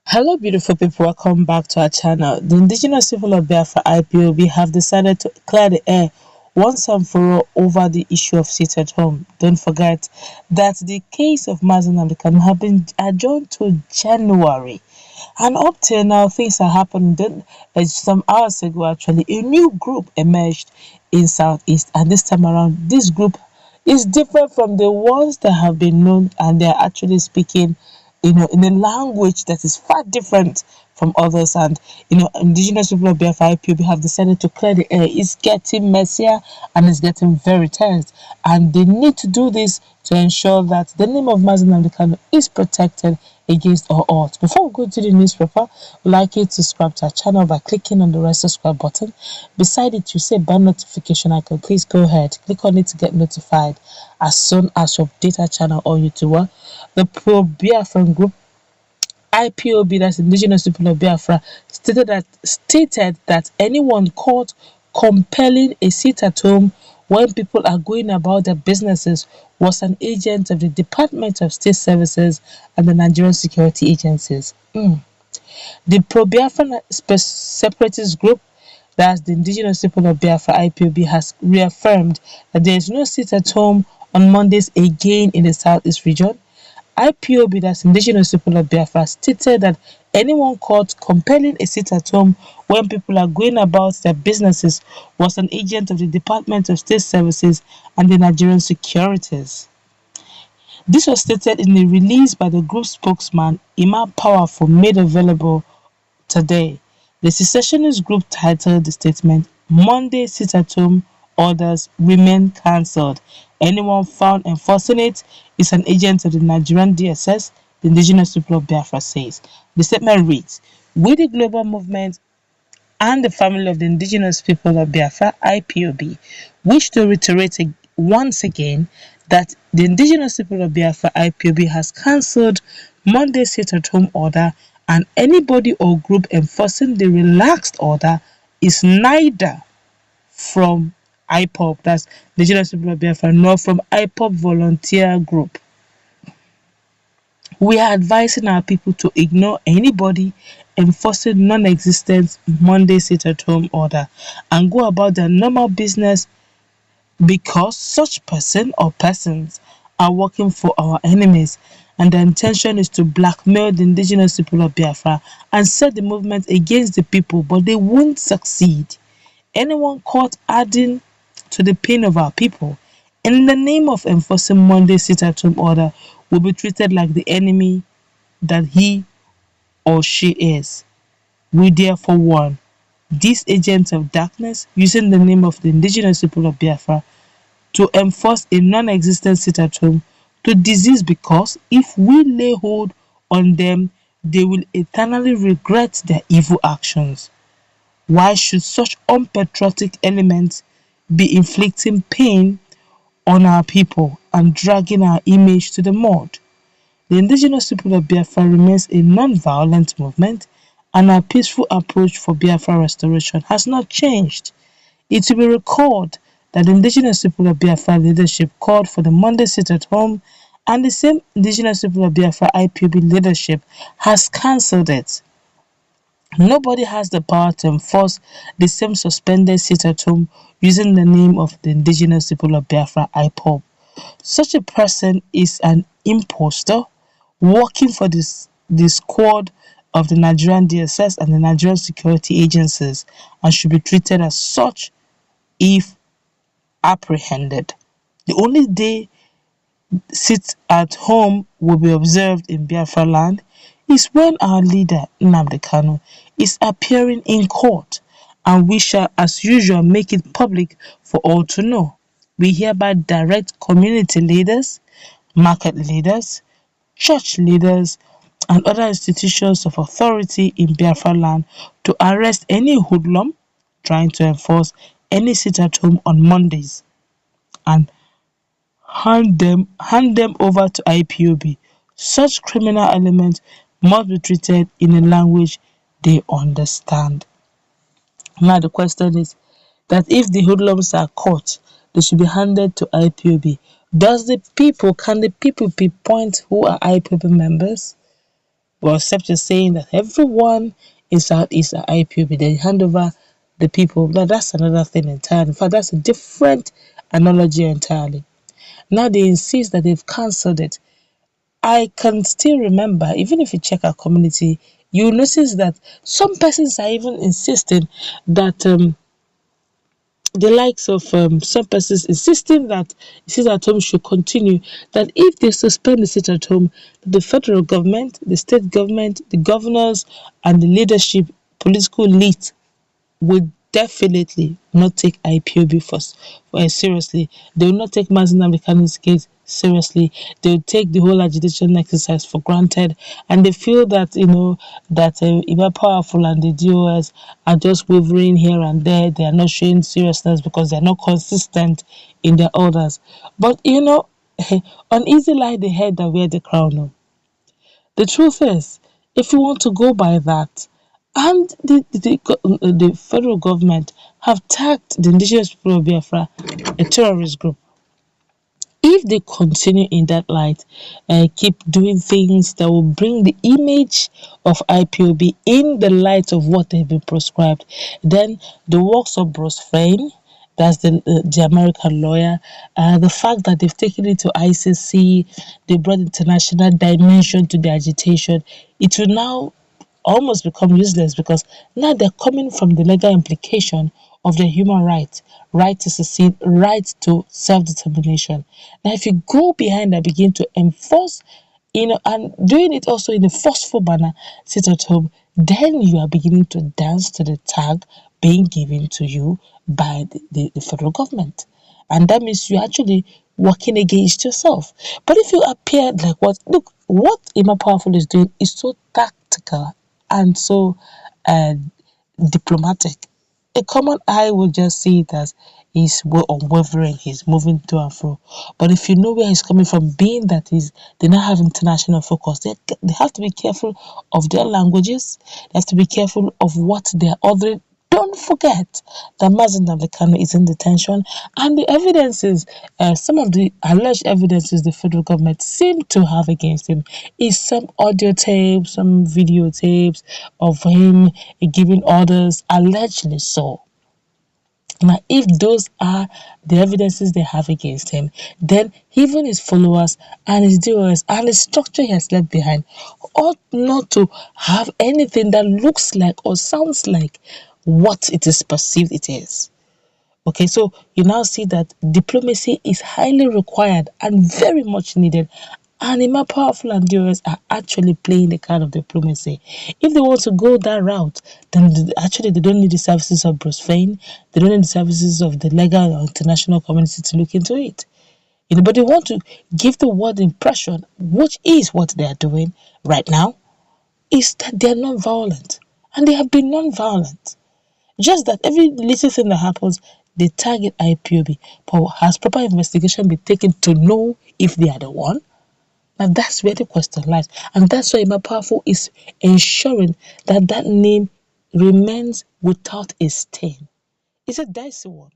Hello, beautiful people. Welcome back to our channel. The indigenous people of Biafra IPOB have decided to clear the air once and for all over the issue of sit at home. Don't forget that the case of Mazi Nnamdi Kanu have been adjourned to January. And up till now, things are happening. Then, some hours ago, actually, a new group emerged in Southeast. And this time around, this group is different from the ones that have been known, and they're actually speaking in a language that is far different from others. And indigenous people of Biafra IPOB have decided to clear the air. It's getting messier and it's getting very tense, and they need to do this to ensure that the name of Mazi Nnamdi Kanu is protected against all odds. Before we go to the newspaper, we'd like you to subscribe to our channel by clicking on the red subscribe button. Beside it, you see bell notification icon. Please go ahead, click on it to get notified as soon as we update our channel or YouTuber. The pro-Biafra group IPOB, that's Indigenous People of Biafra, stated that anyone caught compelling a sit at home when people are going about their businesses was an agent of the Department of State Services and the Nigerian security agencies. The pro-Biafra separatist group, that's the Indigenous People of Biafra IPOB, has reaffirmed that there is no sit at home on Mondays again in the Southeast region. IPOB, that's Indigenous People of Biafra, stated that anyone caught compelling a sit at home when people are going about their businesses was an agent of the Department of State Services and the Nigerian securities. This was stated in a release by the group spokesman Ima Powerful, made available today. The secessionist group titled the statement, "Monday sit at home orders remain cancelled. Anyone found enforcing it is an agent of the Nigerian DSS," the Indigenous People of Biafra says. The statement reads, "We, the global movement and the family of the Indigenous People of Biafra IPOB, wish to reiterate once again that the Indigenous People of Biafra IPOB has cancelled Monday's sit-at-home order, and anybody or group enforcing the relaxed order is neither from IPOB, that's the Indigenous People of Biafra, nor from IPOB volunteer group. We are advising our people to ignore anybody enforcing non-existent Monday sit-at-home order and go about their normal business, because such person or persons are working for our enemies, and the intention is to blackmail the Indigenous People of Biafra and set the movement against the people, but they won't succeed. Anyone caught adding to the pain of our people in the name of enforcing Monday sit-at-home order will be treated like the enemy that he or she is. We therefore warn these agents of darkness using the name of the Indigenous People of Biafra to enforce a non-existent sit-at-home to desist, because if we lay hold on them, they will eternally regret their evil actions. Why should such unpatriotic elements be inflicting pain on our people and dragging our image to the mud? The Indigenous People of Biafra remains a non-violent movement, and our peaceful approach for Biafra restoration has not changed. It will be recalled that the Indigenous People of Biafra leadership called for the Monday sit-at-home, and the same Indigenous People of Biafra IPOB leadership has cancelled it. Nobody has the power to enforce the same suspended sit-at-home using the name of the Indigenous People of Biafra IPOB. Such a person is an imposter working for the squad of the Nigerian DSS and the Nigerian security agencies, and should be treated as such if apprehended. The only day sit at home will be observed in Biafra land is when our leader Nnamdi Kanu is appearing in court, and we shall as usual make it public for all to know. We hereby direct community leaders, market leaders, church leaders, and other institutions of authority in Biafra land to arrest any hoodlum trying to enforce any sit-at-home on Mondays, and hand them over to IPOB. Such criminal elements must be treated in a language they understand. Now the question is that if the hoodlums are caught, they should be handed to IPOB. Can the people pinpoint who are IPOB members? Well, except you're saying that everyone in Southeast are IPOB, they hand over the people. Now that's another thing entirely. In fact, that's a different analogy entirely. Now they insist that they've cancelled it. I can still remember, even if you check our community, you'll notice that some persons are even insisting that the likes of some persons insisting that sit at home should continue, that if they suspend the sit at home, the federal government, the state government, the governors, and the leadership, political elite would definitely not take IPOB first seriously. They will not take Mazin American's case seriously. They will take the whole agitation exercise for granted, and they feel that that if they're powerful and the DOS are just wavering here and there, they are not showing seriousness because they are not consistent in their orders. But on easy lie the head that wear the crown. No. The truth is, if you want to go by that, and the federal government have tagged the indigenous people of Biafra a terrorist group, if they continue in that light and keep doing things that will bring the image of IPOB in the light of what they've been prescribed, then the works of Bruce Fein, that's the American lawyer, the fact that they've taken it to ICC, they brought international dimension to the agitation, it will now almost become useless because now they're coming from the legal implication of their human rights, right to secede, right to self-determination. Now, if you go behind and begin to enforce, and doing it also in a forceful manner, sit at home, then you are beginning to dance to the tag being given to you by the federal government. And that means you're actually working against yourself. But if you appear like what Ima Powerful is doing is so tactical and so uh, diplomatic. A common eye will just see it as he's unwavering, he's moving to and fro. But if you know where he's coming from, being that they now have international focus, they have to be careful of their languages, they have to be careful of what they're ordering. Don't forget that Mazen Navekano is in detention, and the evidences, some of the alleged evidences the federal government seem to have against him is some audio tapes, some videotapes of him giving orders, allegedly so. Now, if those are the evidences they have against him, then even his followers and his DOS and the structure he has left behind ought not to have anything that looks like or sounds like what it is perceived it is. Okay, so you now see that diplomacy is highly required and very much needed. And Ima Powerful and DOS are actually playing the card of diplomacy. If they want to go that route, then actually they don't need the services of Bruce Fein. They don't need the services of the legal or international community to look into it. But they want to give the world the impression, which is what they are doing right now, is that they are non-violent. And they have been non-violent. Just that every little thing that happens, they target IPOB. But has proper investigation been taken to know if they are the one? Now that's where the question lies. And that's why Ima Powerful is ensuring that that name remains without a stain. It's a dicey one.